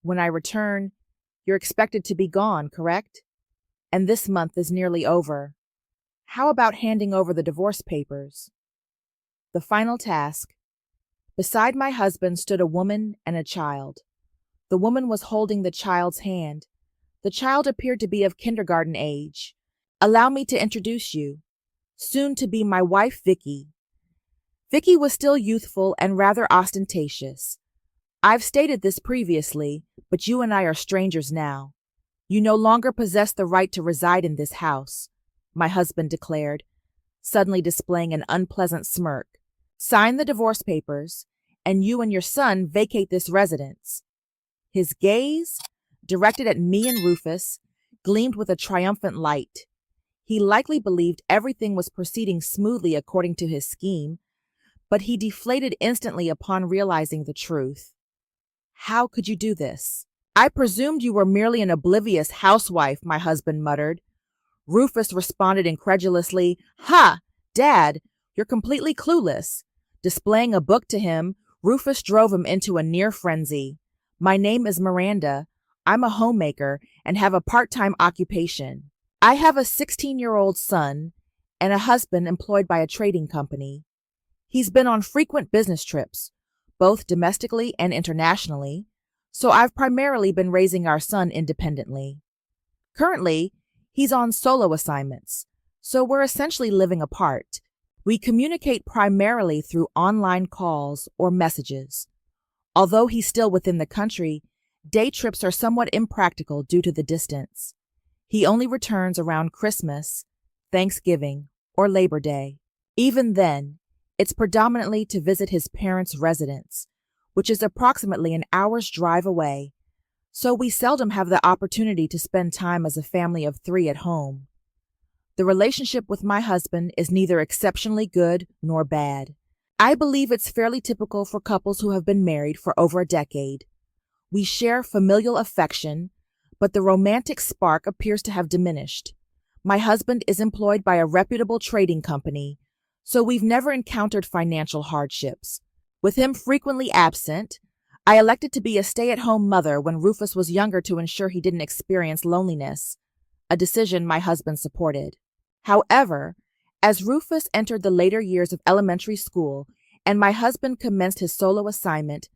When I return, you're expected to be gone, correct? And this month is nearly over. How about handing over the divorce papers? The final task. Beside my husband stood a woman and a child. The woman was holding the child's hand. The child appeared to be of kindergarten age. Allow me to introduce you. Soon to be my wife, Vicky. Vicky was still youthful and rather ostentatious. I've stated this previously, but you and I are strangers now. You no longer possess the right to reside in this house, my husband declared, suddenly displaying an unpleasant smirk. Sign the divorce papers, and you and your son vacate this residence. His gaze, directed at me and Rufus, gleamed with a triumphant light. He likely believed everything was proceeding smoothly according to his scheme, but he deflated instantly upon realizing the truth. How could you do this? I presumed you were merely an oblivious housewife, my husband muttered. Rufus responded incredulously, Ha! Dad, you're completely clueless. Displaying a book to him, Rufus drove him into a near frenzy. My name is Miranda. I'm a homemaker and have a part-time occupation. I have a 16-year-old son and a husband employed by a trading company. He's been on frequent business trips, both domestically and internationally, so I've primarily been raising our son independently. Currently, he's on solo assignments, so we're essentially living apart. We communicate primarily through online calls or messages. Although he's still within the country, day trips are somewhat impractical due to the distance. He only returns around Christmas, Thanksgiving, or Labor Day. Even then, it's predominantly to visit his parents' residence, which is approximately an hour's drive away, so we seldom have the opportunity to spend time as a family of 3 at home. The relationship with my husband is neither exceptionally good nor bad. I believe it's fairly typical for couples who have been married for over a decade. We share familial affection, but the romantic spark appears to have diminished. My husband is employed by a reputable trading company, so we've never encountered financial hardships. With him frequently absent, I elected to be a stay-at-home mother when Rufus was younger to ensure he didn't experience loneliness, a decision my husband supported. However, as Rufus entered the later years of elementary school and my husband commenced his solo assignment,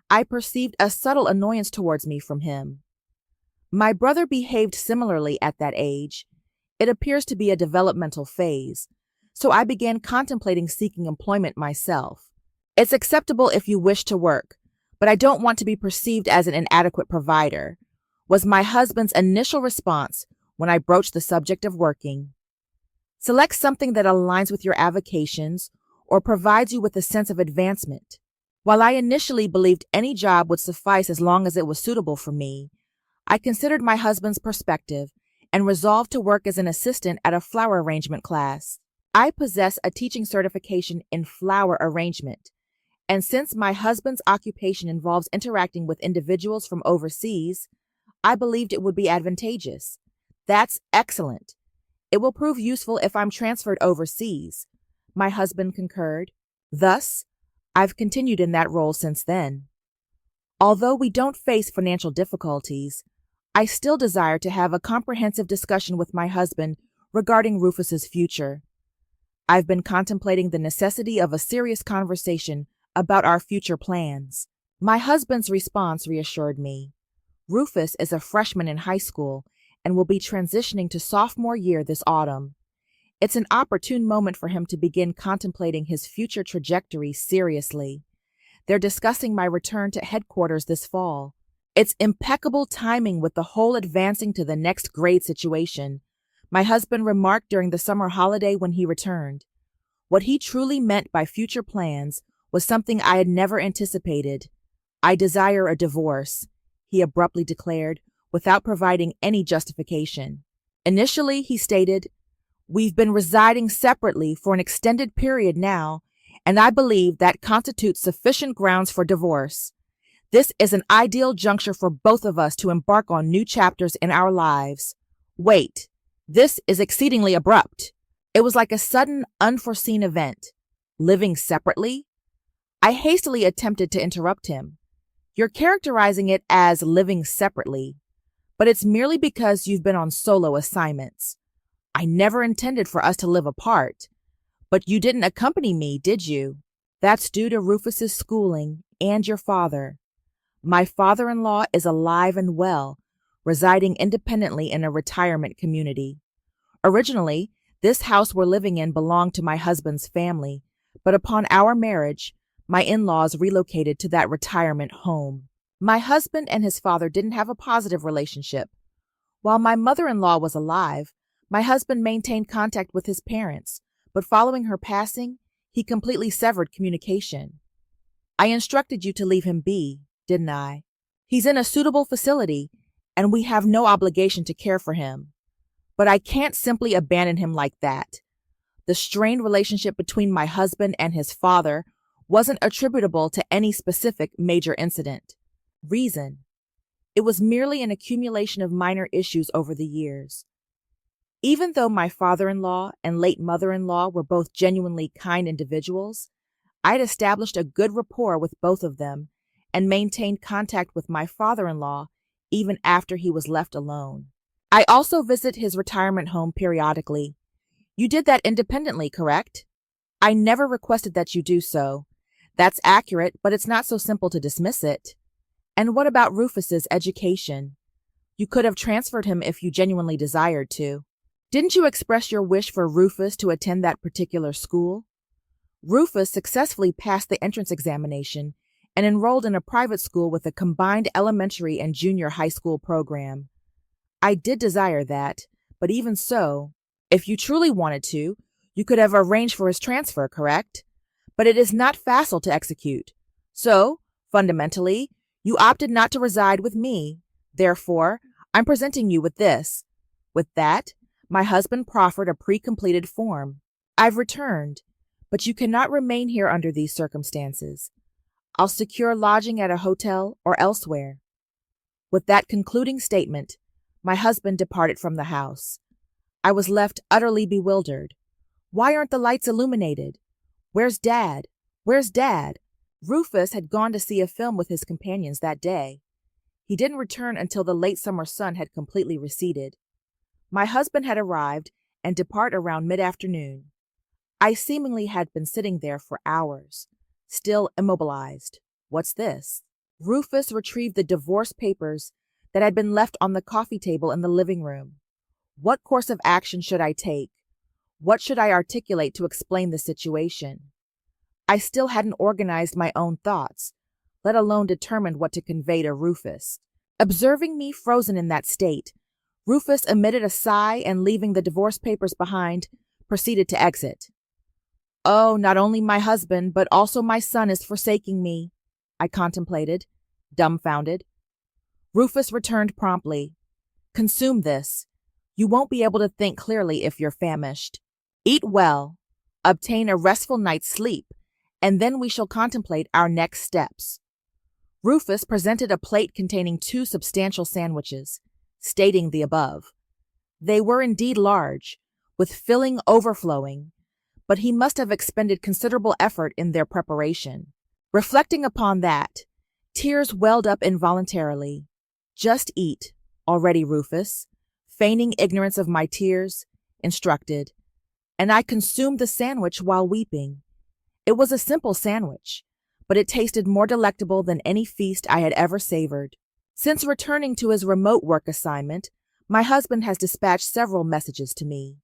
I perceived a subtle annoyance towards me from him. My brother behaved similarly at that age. It appears to be a developmental phase, so I began contemplating seeking employment myself. It's acceptable if you wish to work, but I don't want to be perceived as an inadequate provider, was my husband's initial response when I broached the subject of working. Select something that aligns with your avocations or provides you with a sense of advancement. While I initially believed any job would suffice as long as it was suitable for me, I considered my husband's perspective and resolved to work as an assistant at a flower arrangement class. I possess a teaching certification in flower arrangement, and since my husband's occupation involves interacting with individuals from overseas, I believed it would be advantageous. That's excellent. It will prove useful if I'm transferred overseas, my husband concurred. Thus, I've continued in that role since then. Although we don't face financial difficulties, I still desire to have a comprehensive discussion with my husband regarding Rufus's future. I've been contemplating the necessity of a serious conversation about our future plans. My husband's response reassured me. Rufus is a freshman in high school and will be transitioning to sophomore year this autumn. It's an opportune moment for him to begin contemplating his future trajectory seriously. They're discussing my return to headquarters this fall. It's impeccable timing with the whole advancing to the next grade situation, my husband remarked during the summer holiday when he returned. What he truly meant by future plans was something I had never anticipated. I desire a divorce, he abruptly declared, without providing any justification. Initially, he stated, we've been residing separately for an extended period now, and I believe that constitutes sufficient grounds for divorce. This is an ideal juncture for both of us to embark on new chapters in our lives. Wait, this is exceedingly abrupt. It was like a sudden, unforeseen event. Living separately? I hastily attempted to interrupt him. You're characterizing it as living separately, but it's merely because you've been on solo assignments. I never intended for us to live apart, but you didn't accompany me, did you? That's due to Rufus's schooling and your father. My father-in-law is alive and well, residing independently in a retirement community. Originally, this house we're living in belonged to my husband's family, but upon our marriage, my in-laws relocated to that retirement home. My husband and his father didn't have a positive relationship. While my mother-in-law was alive, my husband maintained contact with his parents, but following her passing, he completely severed communication. I instructed you to leave him be, didn't I? He's in a suitable facility, and we have no obligation to care for him. But I can't simply abandon him like that. The strained relationship between my husband and his father wasn't attributable to any specific major incident. Reason: it was merely an accumulation of minor issues over the years. Even though my father-in-law and late mother-in-law were both genuinely kind individuals, I'd established a good rapport with both of them and maintained contact with my father-in-law even after he was left alone. I also visit his retirement home periodically. You did that independently, correct? I never requested that you do so. That's accurate, but it's not so simple to dismiss it. And what about Rufus's education? You could have transferred him if you genuinely desired to. Didn't you express your wish for Rufus to attend that particular school? Rufus successfully passed the entrance examination and enrolled in a private school with a combined elementary and junior high school program. I did desire that, but even so, if you truly wanted to, you could have arranged for his transfer, correct? But it is not facile to execute. So, fundamentally, you opted not to reside with me. Therefore, I'm presenting you with this. With that, my husband proffered a pre-completed form. I've returned, but you cannot remain here under these circumstances. I'll secure lodging at a hotel or elsewhere. With that concluding statement, my husband departed from the house. I was left utterly bewildered. Why aren't the lights illuminated? Where's Dad? Where's Dad? Rufus had gone to see a film with his companions that day. He didn't return until the late summer sun had completely receded. My husband had arrived and departed around mid-afternoon. I seemingly had been sitting there for hours, still immobilized. What's this? Rufus retrieved the divorce papers that had been left on the coffee table in the living room. What course of action should I take? What should I articulate to explain the situation? I still hadn't organized my own thoughts, let alone determined what to convey to Rufus. Observing me frozen in that state, Rufus emitted a sigh and, leaving the divorce papers behind, proceeded to exit. Oh, not only my husband, but also my son is forsaking me, I contemplated, dumbfounded. Rufus returned promptly. Consume this. You won't be able to think clearly if you're famished. Eat well, obtain a restful night's sleep, and then we shall contemplate our next steps. Rufus presented a plate containing 2 substantial sandwiches, stating the above. They were indeed large, with filling overflowing, but he must have expended considerable effort in their preparation. Reflecting upon that, tears welled up involuntarily. Just eat, already, Rufus, feigning ignorance of my tears, instructed, and I consumed the sandwich while weeping. It was a simple sandwich, but it tasted more delectable than any feast I had ever savored. Since returning to his remote work assignment, my husband has dispatched several messages to me.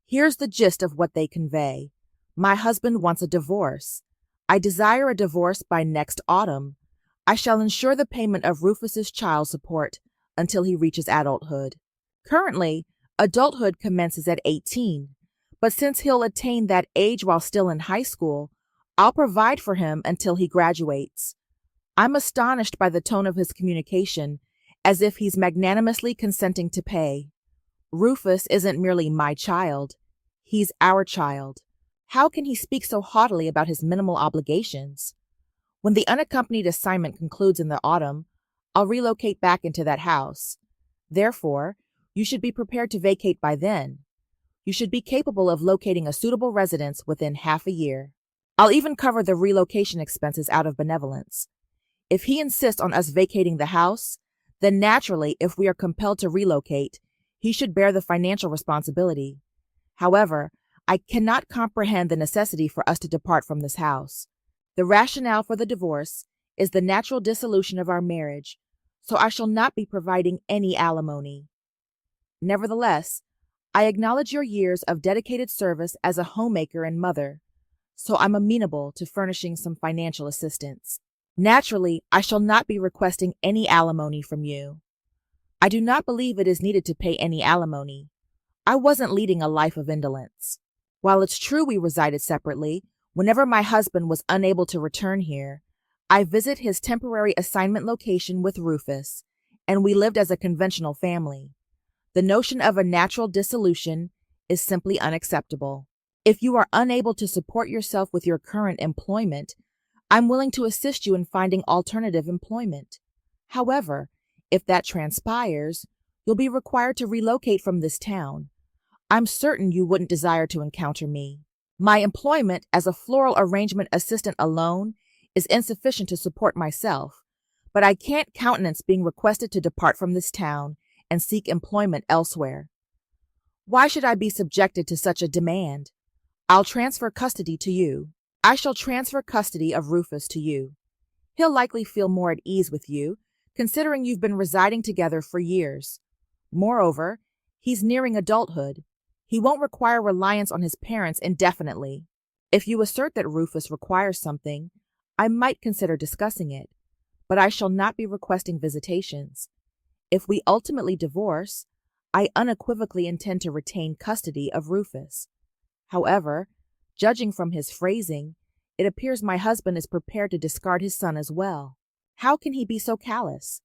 Here's the gist of what they convey. My husband wants a divorce. I desire a divorce by next autumn. I shall ensure the payment of Rufus's child support until he reaches adulthood. Currently, adulthood commences at 18, but since he'll attain that age while still in high school, I'll provide for him until he graduates. I'm astonished by the tone of his communication, as if he's magnanimously consenting to pay. Rufus isn't merely my child. He's our child. How can he speak so haughtily about his minimal obligations? When the unaccompanied assignment concludes in the autumn, I'll relocate back into that house. Therefore, you should be prepared to vacate by then. You should be capable of locating a suitable residence within half a year. I'll even cover the relocation expenses out of benevolence. If he insists on us vacating the house, then naturally, if we are compelled to relocate, he should bear the financial responsibility. However, I cannot comprehend the necessity for us to depart from this house. The rationale for the divorce is the natural dissolution of our marriage, so I shall not be providing any alimony. Nevertheless, I acknowledge your years of dedicated service as a homemaker and mother, so I'm amenable to furnishing some financial assistance. Naturally, I shall not be requesting any alimony from you. I do not believe it is needed to pay any alimony. I wasn't leading a life of indolence. While it's true we resided separately, whenever my husband was unable to return here, I visit his temporary assignment location with Rufus, and we lived as a conventional family. The notion of a natural dissolution is simply unacceptable. If you are unable to support yourself with your current employment, I'm willing to assist you in finding alternative employment. However, if that transpires, you'll be required to relocate from this town. I'm certain you wouldn't desire to encounter me. My employment as a floral arrangement assistant alone is insufficient to support myself, but I can't countenance being requested to depart from this town and seek employment elsewhere. Why should I be subjected to such a demand? I'll transfer custody to you. I shall transfer custody of Rufus to you. He'll likely feel more at ease with you, considering you've been residing together for years. Moreover, he's nearing adulthood. He won't require reliance on his parents indefinitely. If you assert that Rufus requires something, I might consider discussing it, but I shall not be requesting visitations. If we ultimately divorce, I unequivocally intend to retain custody of Rufus. However, judging from his phrasing, it appears my husband is prepared to discard his son as well. How can he be so callous?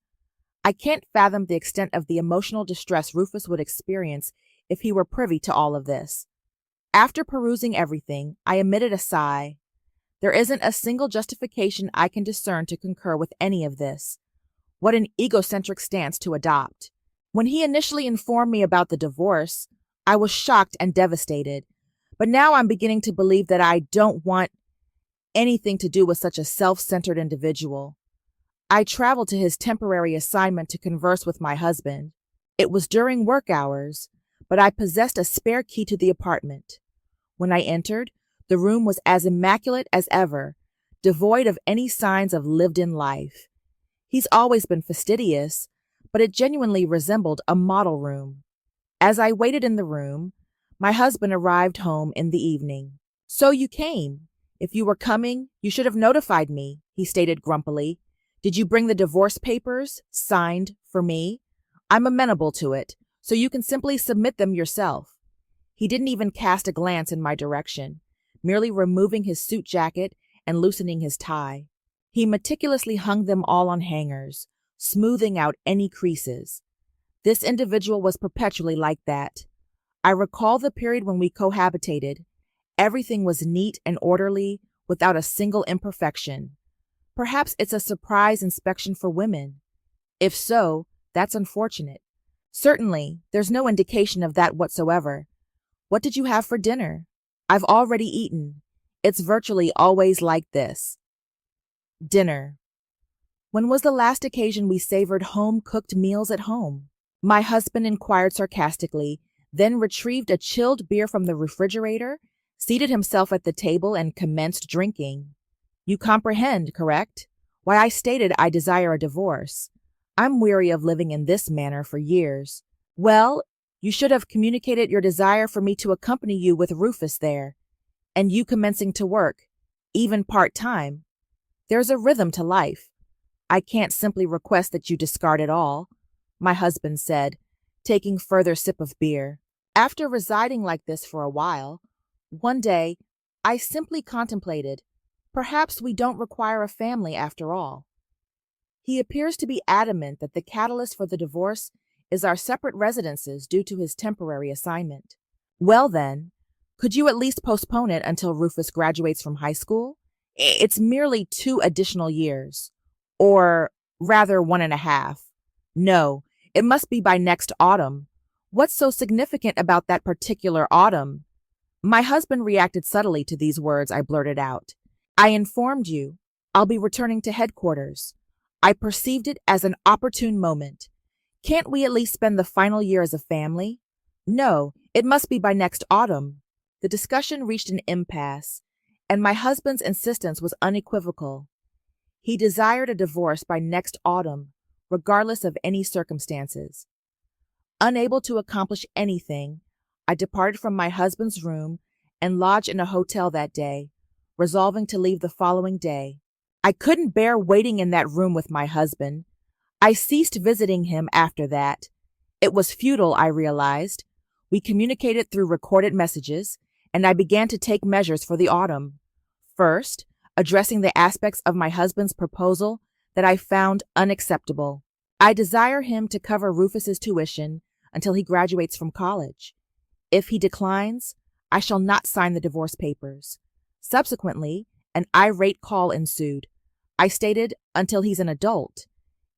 I can't fathom the extent of the emotional distress Rufus would experience if he were privy to all of this. After perusing everything, I emitted a sigh. There isn't a single justification I can discern to concur with any of this. What an egocentric stance to adopt. When he initially informed me about the divorce, I was shocked and devastated. But now I'm beginning to believe that I don't want anything to do with such a self-centered individual. I traveled to his temporary assignment to converse with my husband. It was during work hours, but I possessed a spare key to the apartment. When I entered, the room was as immaculate as ever, devoid of any signs of lived-in life. He's always been fastidious, but it genuinely resembled a model room. As I waited in the room, my husband arrived home in the evening. "So you came. If you were coming, you should have notified me," he stated grumpily. "Did you bring the divorce papers, signed, for me? I'm amenable to it, so you can simply submit them yourself." He didn't even cast a glance in my direction, merely removing his suit jacket and loosening his tie. He meticulously hung them all on hangers, smoothing out any creases. This individual was perpetually like that. I recall the period when we cohabitated. Everything was neat and orderly, without a single imperfection. Perhaps it's a surprise inspection for women. If so, that's unfortunate. Certainly, there's no indication of that whatsoever. What did you have for dinner? I've already eaten. It's virtually always like this. Dinner. When was the last occasion we savored home-cooked meals at home? My husband inquired sarcastically, then retrieved a chilled beer from the refrigerator, seated himself at the table, and commenced drinking. You comprehend, correct? Why I stated I desire a divorce. I'm weary of living in this manner for years. Well, you should have communicated your desire for me to accompany you with Rufus there, and you commencing to work, even part-time. There's a rhythm to life. I can't simply request that you discard it all, my husband said, taking further sip of beer. After residing like this for a while, one day I simply contemplated, perhaps we don't require a family after all. He appears to be adamant that the catalyst for the divorce is our separate residences due to his temporary assignment. Well then, could you at least postpone it until Rufus graduates from high school? It's merely 2 additional years, or rather 1.5. No, it must be by next autumn. What's so significant about that particular autumn? My husband reacted subtly to these words I blurted out. I informed you. I'll be returning to headquarters. I perceived it as an opportune moment. Can't we at least spend the final year as a family? No, it must be by next autumn. The discussion reached an impasse, and my husband's insistence was unequivocal. He desired a divorce by next autumn, regardless of any circumstances. Unable to accomplish anything, I departed from my husband's room and lodged in a hotel that day, resolving to leave the following day. I couldn't bear waiting in that room with my husband. I ceased visiting him after that. It was futile, I realized. We communicated through recorded messages, and I began to take measures for the autumn. First, addressing the aspects of my husband's proposal that I found unacceptable. I desire him to cover Rufus's tuition until he graduates from college. If he declines, I shall not sign the divorce papers. Subsequently, an irate call ensued. I stated, until he's an adult.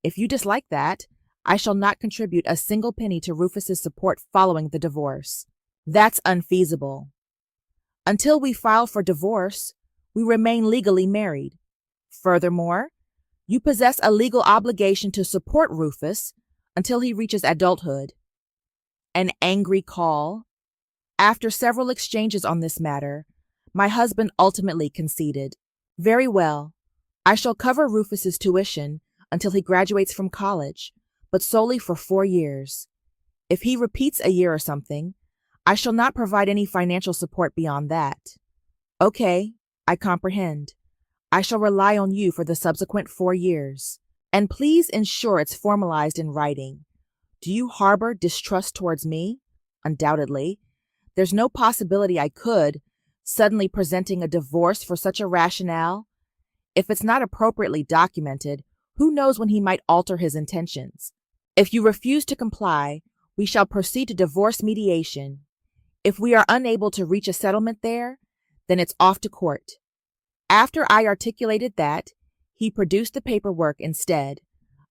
If you dislike that, I shall not contribute a single penny to Rufus's support following the divorce. That's unfeasible. Until we file for divorce, we remain legally married. Furthermore, you possess a legal obligation to support Rufus until he reaches adulthood. An angry call. After several exchanges on this matter, my husband ultimately conceded. Very well, I shall cover Rufus's tuition until he graduates from college, but solely for 4 years. If he repeats a year or something, I shall not provide any financial support beyond that. Okay, I comprehend. I shall rely on you for the subsequent 4 years. And please ensure it's formalized in writing. Do you harbor distrust towards me? Undoubtedly. There's no possibility I could, suddenly presenting a divorce for such a rationale. If it's not appropriately documented, who knows when he might alter his intentions? If you refuse to comply, we shall proceed to divorce mediation. If we are unable to reach a settlement there, then it's off to court. After I articulated that, he produced the paperwork instead.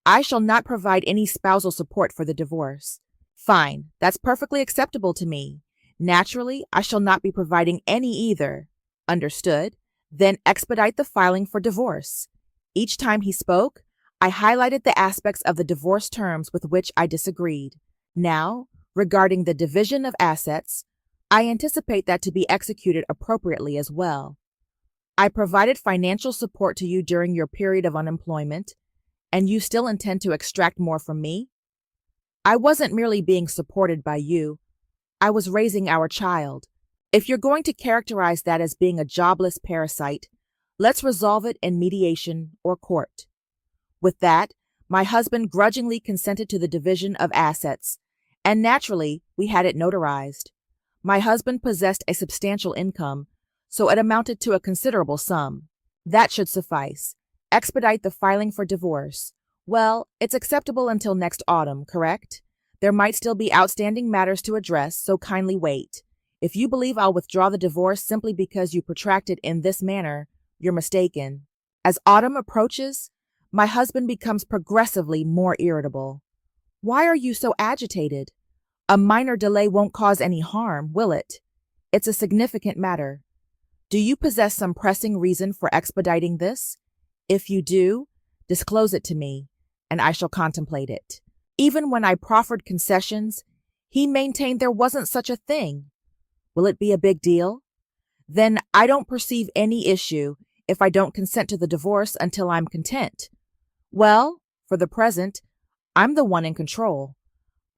I shall not provide any spousal support for the divorce. Fine, that's perfectly acceptable to me. Naturally, I shall not be providing any either. Understood? Then expedite the filing for divorce. Each time he spoke, I highlighted the aspects of the divorce terms with which I disagreed. Now, regarding the division of assets, I anticipate that to be executed appropriately as well. I provided financial support to you during your period of unemployment, and you still intend to extract more from me? I wasn't merely being supported by you. I was raising our child. If you're going to characterize that as being a jobless parasite, let's resolve it in mediation or court. With that, my husband grudgingly consented to the division of assets, and naturally, we had it notarized. My husband possessed a substantial income, so it amounted to a considerable sum. That should suffice. Expedite the filing for divorce. Well, it's acceptable until next autumn, correct? There might still be outstanding matters to address, so kindly wait. If you believe I'll withdraw the divorce simply because you protract it in this manner, you're mistaken. As autumn approaches, my husband becomes progressively more irritable. Why are you so agitated? A minor delay won't cause any harm, will it? It's a significant matter. Do you possess some pressing reason for expediting this? If you do, disclose it to me, and I shall contemplate it. Even when I proffered concessions, he maintained there wasn't such a thing. Will it be a big deal? Then I don't perceive any issue if I don't consent to the divorce until I'm content. Well, for the present, I'm the one in control.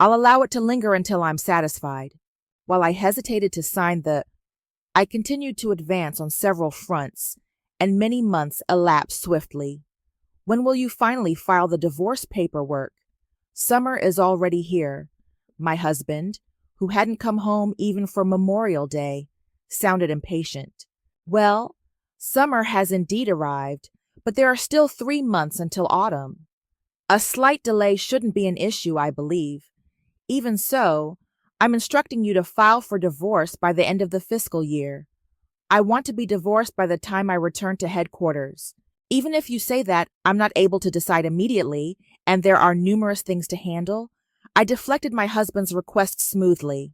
I'll allow it to linger until I'm satisfied. While I hesitated to sign I continued to advance on several fronts, and many months elapsed swiftly. When will you finally file the divorce paperwork? Summer is already here. My husband, who hadn't come home even for Memorial Day, sounded impatient. Well, summer has indeed arrived, but there are still 3 months until autumn. A slight delay shouldn't be an issue, I believe. Even so, I'm instructing you to file for divorce by the end of the fiscal year. I want to be divorced by the time I return to headquarters. Even if you say that I'm not able to decide immediately, and there are numerous things to handle, I deflected my husband's request smoothly.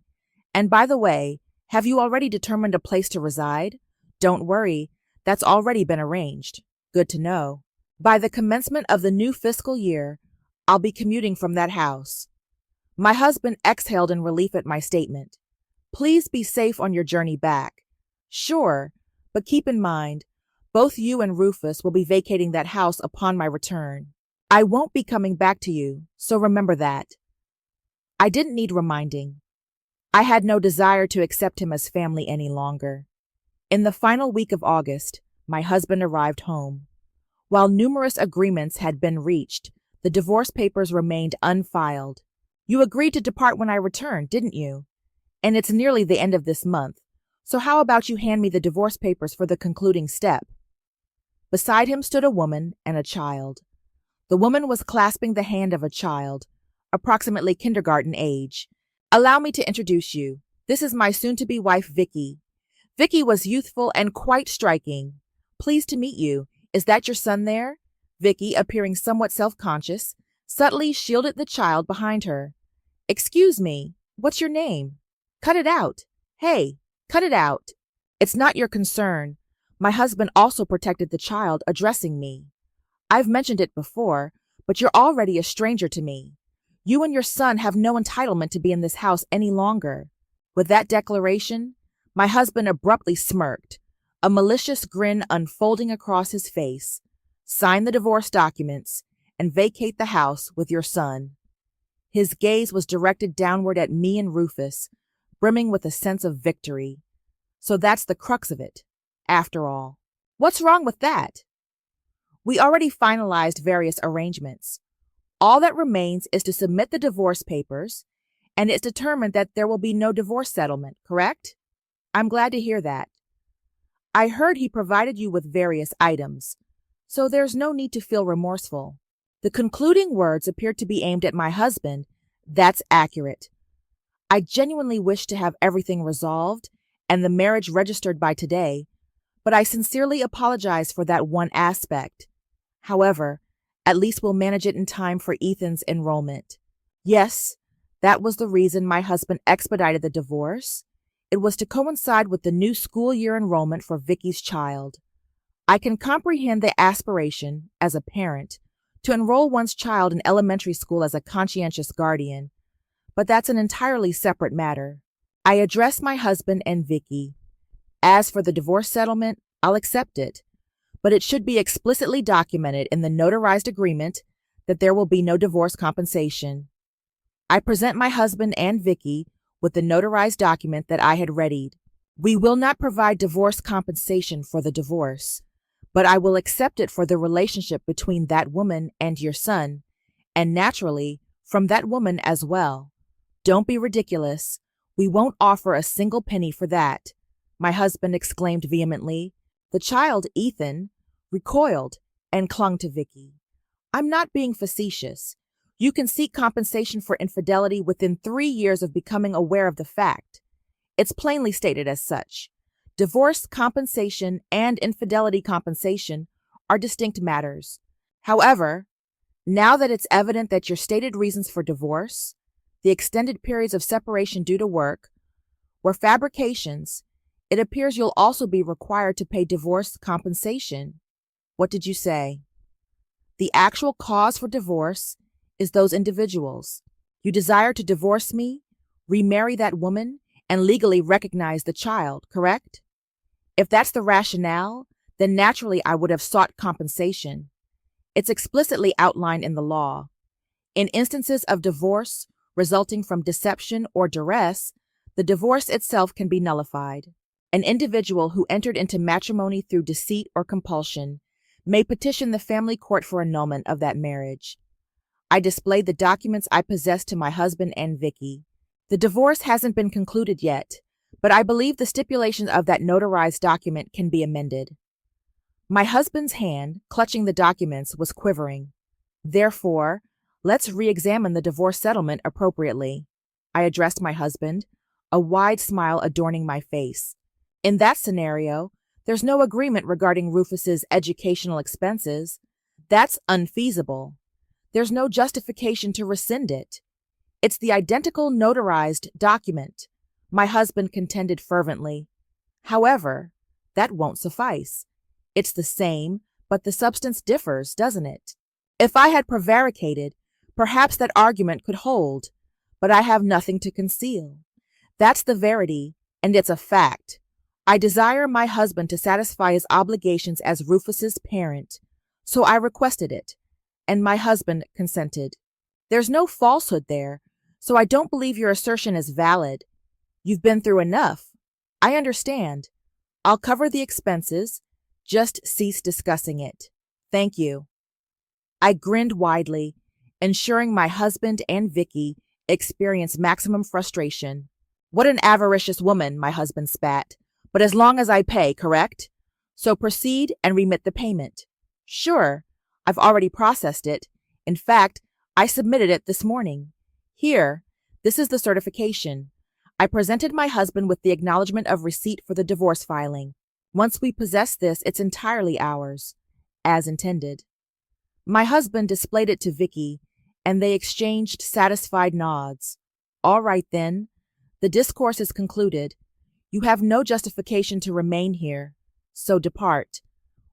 And by the way, have you already determined a place to reside? Don't worry, that's already been arranged. Good to know. By the commencement of the new fiscal year, I'll be commuting from that house. My husband exhaled in relief at my statement. Please be safe on your journey back. Sure, but keep in mind, both you and Rufus will be vacating that house upon my return. I won't be coming back to you, so remember that. I didn't need reminding. I had no desire to accept him as family any longer. In the final week of August, my husband arrived home. While numerous agreements had been reached, the divorce papers remained unfiled. You agreed to depart when I returned, didn't you? And it's nearly the end of this month, so how about you hand me the divorce papers for the concluding step? Beside him stood a woman and a child. The woman was clasping the hand of a child, approximately kindergarten age. Allow me to introduce you. This is my soon-to-be wife, Vicky. Vicky was youthful and quite striking. Pleased to meet you. Is that your son there? Vicky, appearing somewhat self-conscious, subtly shielded the child behind her. Excuse me, what's your name? Cut it out. Hey, cut it out. It's not your concern. My husband also protected the child, addressing me. I've mentioned it before, but you're already a stranger to me. You and your son have no entitlement to be in this house any longer. With that declaration, my husband abruptly smirked, a malicious grin unfolding across his face. Sign the divorce documents and vacate the house with your son. His gaze was directed downward at me and Rufus, brimming with a sense of victory. So that's the crux of it, after all. What's wrong with that? We already finalized various arrangements. All that remains is to submit the divorce papers, and it's determined that there will be no divorce settlement, correct? I'm glad to hear that. I heard he provided you with various items, so there's no need to feel remorseful. The concluding words appeared to be aimed at my husband. That's accurate. I genuinely wish to have everything resolved and the marriage registered by today, but I sincerely apologize for that one aspect. However, at least we'll manage it in time for Ethan's enrollment. Yes, that was the reason my husband expedited the divorce. It was to coincide with the new school year enrollment for Vicky's child. I can comprehend the aspiration, as a parent, to enroll one's child in elementary school as a conscientious guardian, but that's an entirely separate matter. I addressed my husband and Vicky. As for the divorce settlement, I'll accept it, but it should be explicitly documented in the notarized agreement that there will be no divorce compensation. I present my husband and Vicky with the notarized document that I had readied. We will not provide divorce compensation for the divorce, but I will accept it for the relationship between that woman and your son, and naturally, from that woman as well. Don't be ridiculous. We won't offer a single penny for that, my husband exclaimed vehemently. The child, Ethan, recoiled and clung to Vicky. I'm not being facetious. You can seek compensation for infidelity within 3 years of becoming aware of the fact. It's plainly stated as such. Divorce compensation and infidelity compensation are distinct matters. However, now that it's evident that your stated reasons for divorce, the extended periods of separation due to work, were fabrications, it appears you'll also be required to pay divorce compensation. What did you say? The actual cause for divorce is those individuals. You desire to divorce me, remarry that woman, and legally recognize the child, correct? If that's the rationale, then naturally I would have sought compensation. It's explicitly outlined in the law. In instances of divorce resulting from deception or duress, the divorce itself can be nullified. An individual who entered into matrimony through deceit or compulsion may petition the family court for annulment of that marriage. I displayed the documents I possessed to my husband and Vicky. The divorce hasn't been concluded yet, but I believe the stipulations of that notarized document can be amended. My husband's hand, clutching the documents, was quivering. Therefore, let's re-examine the divorce settlement appropriately. I addressed my husband, a wide smile adorning my face. In that scenario, there's no agreement regarding Rufus's educational expenses. That's unfeasible. There's no justification to rescind it. It's the identical notarized document, my husband contended fervently. However, that won't suffice. It's the same, But the substance differs, doesn't it? If I had prevaricated, perhaps that argument could hold, but I have nothing to conceal. That's the verity, and it's a fact. I desire my husband to satisfy his obligations as Rufus's parent, so I requested it, and my husband consented. There's no falsehood there, so I don't believe your assertion is valid. You've been through enough. I understand. I'll cover the expenses. Just cease discussing it. Thank you. I grinned widely, ensuring my husband and Vicky experienced maximum frustration. What an avaricious woman, my husband spat. But as long as I pay, correct? So proceed and remit the payment. Sure. I've already processed it. In fact, I submitted it this morning. Here, this is the certification. I presented my husband with the acknowledgement of receipt for the divorce filing. Once we possess this, it's entirely ours, as intended. My husband displayed it to Vicky, and they exchanged satisfied nods. All right, then. The discourse is concluded. You have no justification to remain here, so depart.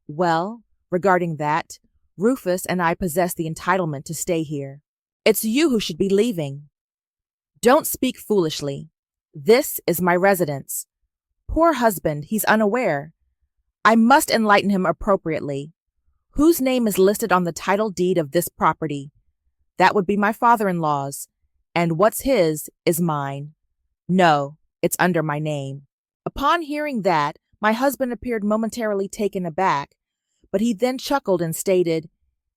Well, regarding that, Rufus and I possess the entitlement to stay here. It's you who should be leaving. Don't speak foolishly. This is my residence. Poor husband, he's unaware. I must enlighten him appropriately. Whose name is listed on the title deed of this property? That would be my father-in-law's, and what's his is mine. No, it's under my name. Upon hearing that, my husband appeared momentarily taken aback, but he then chuckled and stated,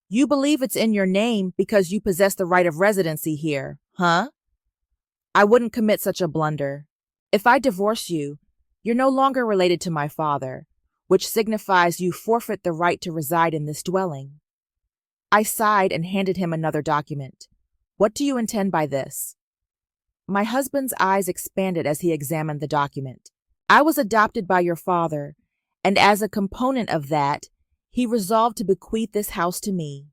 You believe it's in your name because you possess the right of residency here, huh? I wouldn't commit such a blunder. If I divorce you, you're no longer related to my father, which signifies you forfeit the right to reside in this dwelling. I sighed and handed him another document. What do you intend by this? My husband's eyes expanded as he examined the document. I was adopted by your father, and as a component of that, he resolved to bequeath this house to me.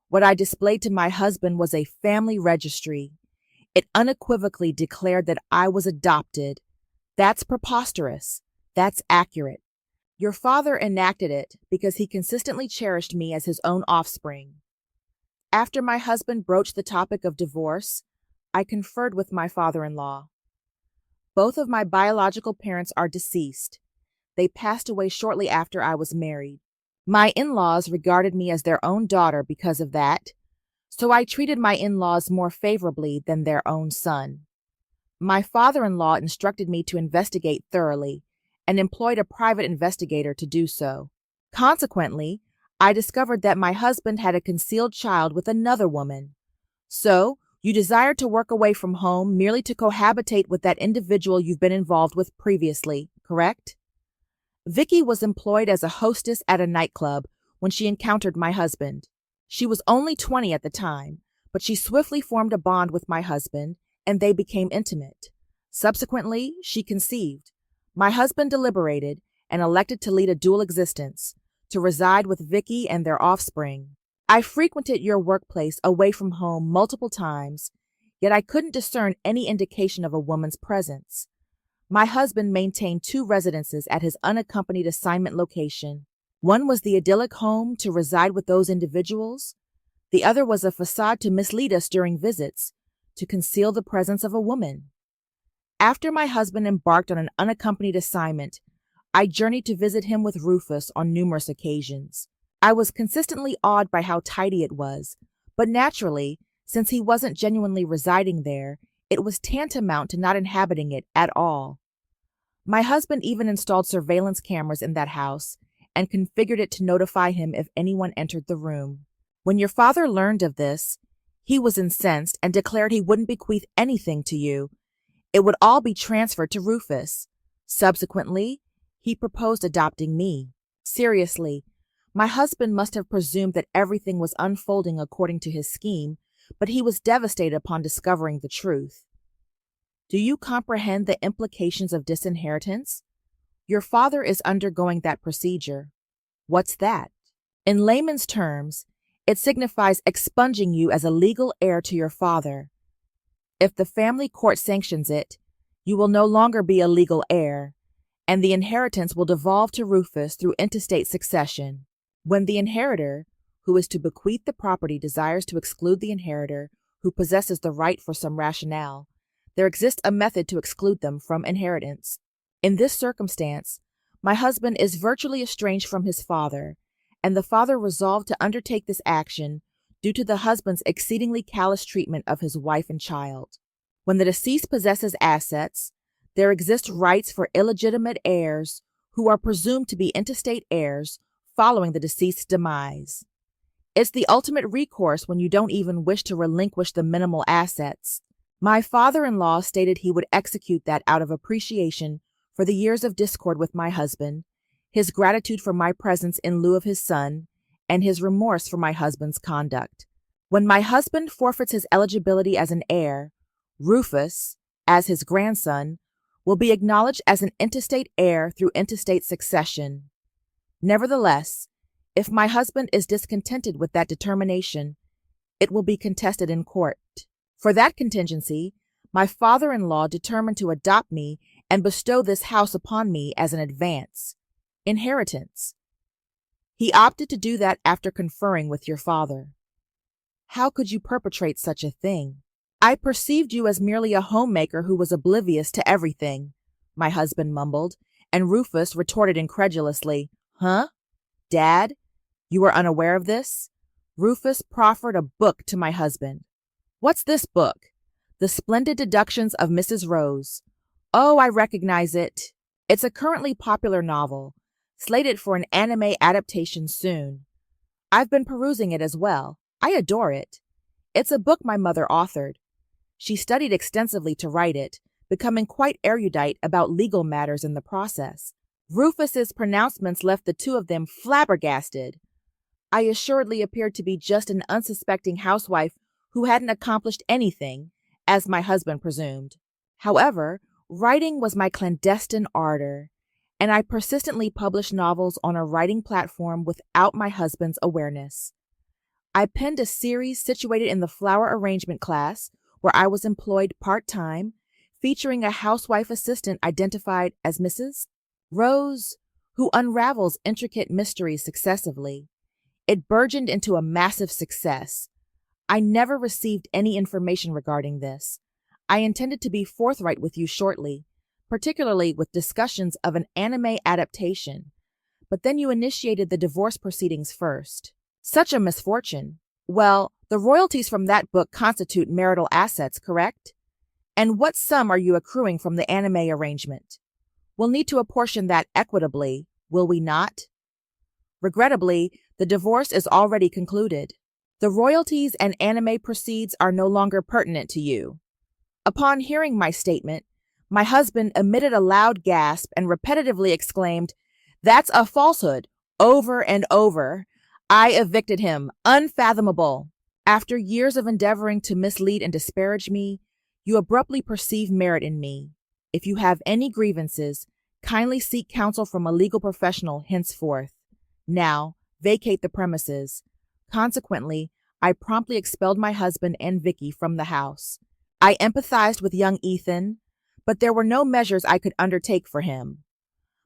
What I displayed to my husband was a family registry. It unequivocally declared that I was adopted. That's preposterous. That's accurate. Your father enacted it because he consistently cherished me as his own offspring. After my husband broached the topic of divorce, I conferred with my father-in-law. Both of my biological parents are deceased. They passed away shortly after I was married. My in-laws regarded me as their own daughter because of that, so I treated my in-laws more favorably than their own son. My father-in-law instructed me to investigate thoroughly and employed a private investigator to do so. Consequently, I discovered that my husband had a concealed child with another woman. So, you desired to work away from home merely to cohabitate with that individual you've been involved with previously, correct? Vicky was employed as a hostess at a nightclub when she encountered my husband. She was only 20 at the time, but she swiftly formed a bond with my husband, and they became intimate. Subsequently, she conceived. My husband deliberated and elected to lead a dual existence, to reside with Vicky and their offspring. I frequented your workplace away from home multiple times, yet I couldn't discern any indication of a woman's presence. My husband maintained 2 residences at his unaccompanied assignment location. One was the idyllic home to reside with those individuals. The other was a facade to mislead us during visits, to conceal the presence of a woman. After my husband embarked on an unaccompanied assignment, I journeyed to visit him with Rufus on numerous occasions. I was consistently awed by how tidy it was, but naturally, since he wasn't genuinely residing there, it was tantamount to not inhabiting it at all. My husband even installed surveillance cameras in that house and configured it to notify him if anyone entered the room. When your father learned of this, he was incensed and declared he wouldn't bequeath anything to you. It would all be transferred to Rufus. Subsequently, he proposed adopting me. Seriously, my husband must have presumed that everything was unfolding according to his scheme, but he was devastated upon discovering the truth. Do you comprehend the implications of disinheritance? Your father is undergoing that procedure. What's that? In layman's terms, it signifies expunging you as a legal heir to your father. If the family court sanctions it, you will no longer be a legal heir, and the inheritance will devolve to Rufus through intestate succession. When the inheritor, who is to bequeath the property, desires to exclude the inheritor who possesses the right for some rationale, there exists a method to exclude them from inheritance. In this circumstance, my husband is virtually estranged from his father, and the father resolved to undertake this action due to the husband's exceedingly callous treatment of his wife and child. When the deceased possesses assets, there exist rights for illegitimate heirs who are presumed to be intestate heirs following the deceased's demise. It's the ultimate recourse when you don't even wish to relinquish the minimal assets. My father-in-law stated he would execute that out of appreciation for the years of discord with my husband, his gratitude for my presence in lieu of his son, and his remorse for my husband's conduct. When my husband forfeits his eligibility as an heir, Rufus, as his grandson, will be acknowledged as an intestate heir through intestate succession. Nevertheless, if my husband is discontented with that determination, it will be contested in court. For that contingency, my father-in-law determined to adopt me and bestow this house upon me as an advance, inheritance. He opted to do that after conferring with your father. How could you perpetrate such a thing? I perceived you as merely a homemaker who was oblivious to everything, my husband mumbled, and Rufus retorted incredulously, Huh? Dad, you are unaware of this? Rufus proffered a book to my husband. What's this book? The Splendid Deductions of Mrs. Rose. Oh, I recognize it. It's a currently popular novel, slated for an anime adaptation soon. I've been perusing it as well. I adore it. It's a book my mother authored. She studied extensively to write it, becoming quite erudite about legal matters in the process. Rufus's pronouncements left the two of them flabbergasted. I assuredly appeared to be just an unsuspecting housewife who hadn't accomplished anything, as my husband presumed. However, writing was my clandestine ardor, and I persistently published novels on a writing platform without my husband's awareness. I penned a series situated in the flower arrangement class, where I was employed part-time, featuring a housewife assistant identified as Mrs. Rose, who unravels intricate mysteries successively. It burgeoned into a massive success. I never received any information regarding this. I intended to be forthright with you shortly, particularly with discussions of an anime adaptation, but then you initiated the divorce proceedings first. Such a misfortune. Well, the royalties from that book constitute marital assets, correct? And what sum are you accruing from the anime arrangement? We'll need to apportion that equitably, will we not? Regrettably, the divorce is already concluded. The royalties and anime proceeds are no longer pertinent to you. Upon hearing my statement, my husband emitted a loud gasp and repetitively exclaimed, That's a falsehood, over and over. I evicted him. Unfathomable. After years of endeavoring to mislead and disparage me, you abruptly perceive merit in me. If you have any grievances, kindly seek counsel from a legal professional henceforth. Now, vacate the premises. Consequently, I promptly expelled my husband and Vicky from the house. I empathized with young Ethan, but there were no measures I could undertake for him.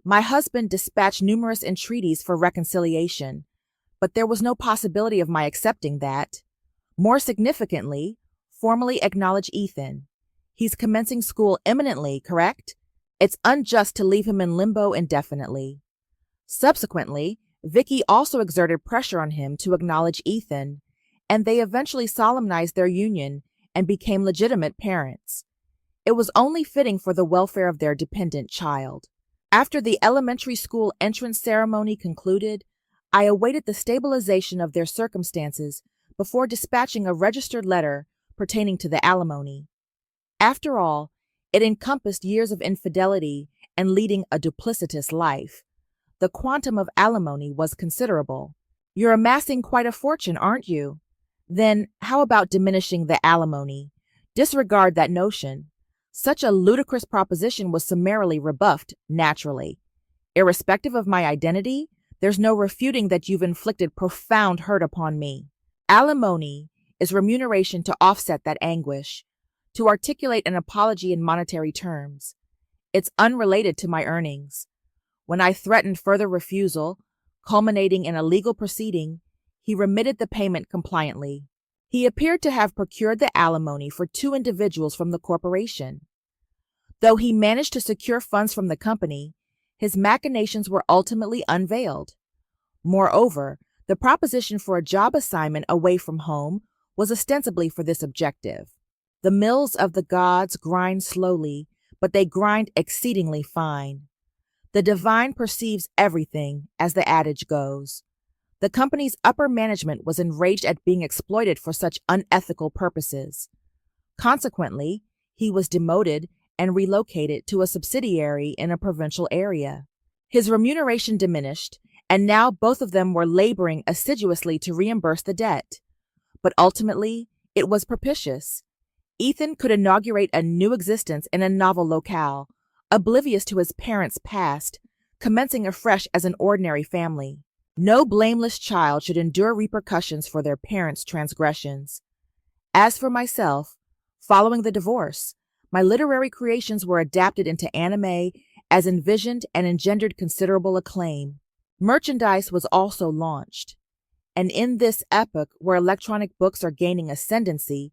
My husband dispatched numerous entreaties for reconciliation, but there was no possibility of my accepting that. More significantly, formally acknowledge Ethan. He's commencing school imminently, correct? It's unjust to leave him in limbo indefinitely. Subsequently, Vicky also exerted pressure on him to acknowledge Ethan, and they eventually solemnized their union and became legitimate parents. It was only fitting for the welfare of their dependent child. After the elementary school entrance ceremony concluded, I awaited the stabilization of their circumstances before dispatching a registered letter pertaining to the alimony. After all, it encompassed years of infidelity and leading a duplicitous life. The quantum of alimony was considerable. You're amassing quite a fortune, aren't you? Then how about diminishing the alimony? Disregard that notion. Such a ludicrous proposition was summarily rebuffed, naturally. Irrespective of my identity, there's no refuting that you've inflicted profound hurt upon me. Alimony is remuneration to offset that anguish, to articulate an apology in monetary terms. It's unrelated to my earnings. When I threatened further refusal, culminating in a legal proceeding, he remitted the payment compliantly. He appeared to have procured the alimony for 2 individuals from the corporation. Though he managed to secure funds from the company, his machinations were ultimately unveiled. Moreover, the proposition for a job assignment away from home was ostensibly for this objective. The mills of the gods grind slowly, but they grind exceedingly fine. The divine perceives everything, as the adage goes. The company's upper management was enraged at being exploited for such unethical purposes. Consequently, he was demoted and relocated to a subsidiary in a provincial area. His remuneration diminished, and now both of them were laboring assiduously to reimburse the debt. But ultimately, it was propitious. Ethan could inaugurate a new existence in a novel locale, oblivious to his parents' past, commencing afresh as an ordinary family. No blameless child should endure repercussions for their parents' transgressions. As for myself, following the divorce, my literary creations were adapted into anime as envisioned and engendered considerable acclaim. Merchandise was also launched. And in this epoch where electronic books are gaining ascendancy,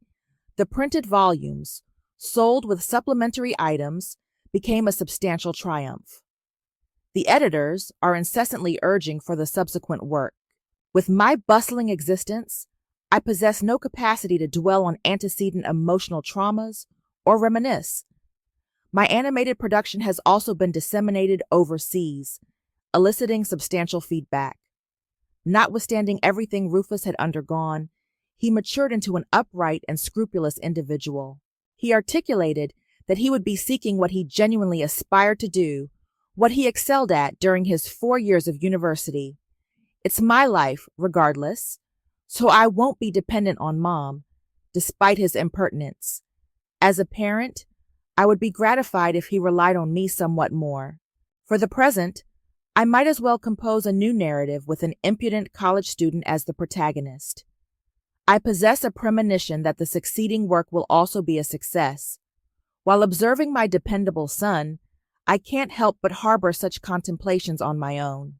the printed volumes, sold with supplementary items, became a substantial triumph. The editors are incessantly urging for the subsequent work. With my bustling existence, I possess no capacity to dwell on antecedent emotional traumas or reminisce. My animated production has also been disseminated overseas, eliciting substantial feedback. Notwithstanding everything Rufus had undergone, he matured into an upright and scrupulous individual. He articulated that he would be seeking what he genuinely aspired to do, what he excelled at during his 4 years of university. It's my life, regardless, so I won't be dependent on Mom, despite his impertinence. As a parent, I would be gratified if he relied on me somewhat more. For the present, I might as well compose a new narrative with an impudent college student as the protagonist. I possess a premonition that the succeeding work will also be a success. While observing my dependable son, I can't help but harbor such contemplations on my own.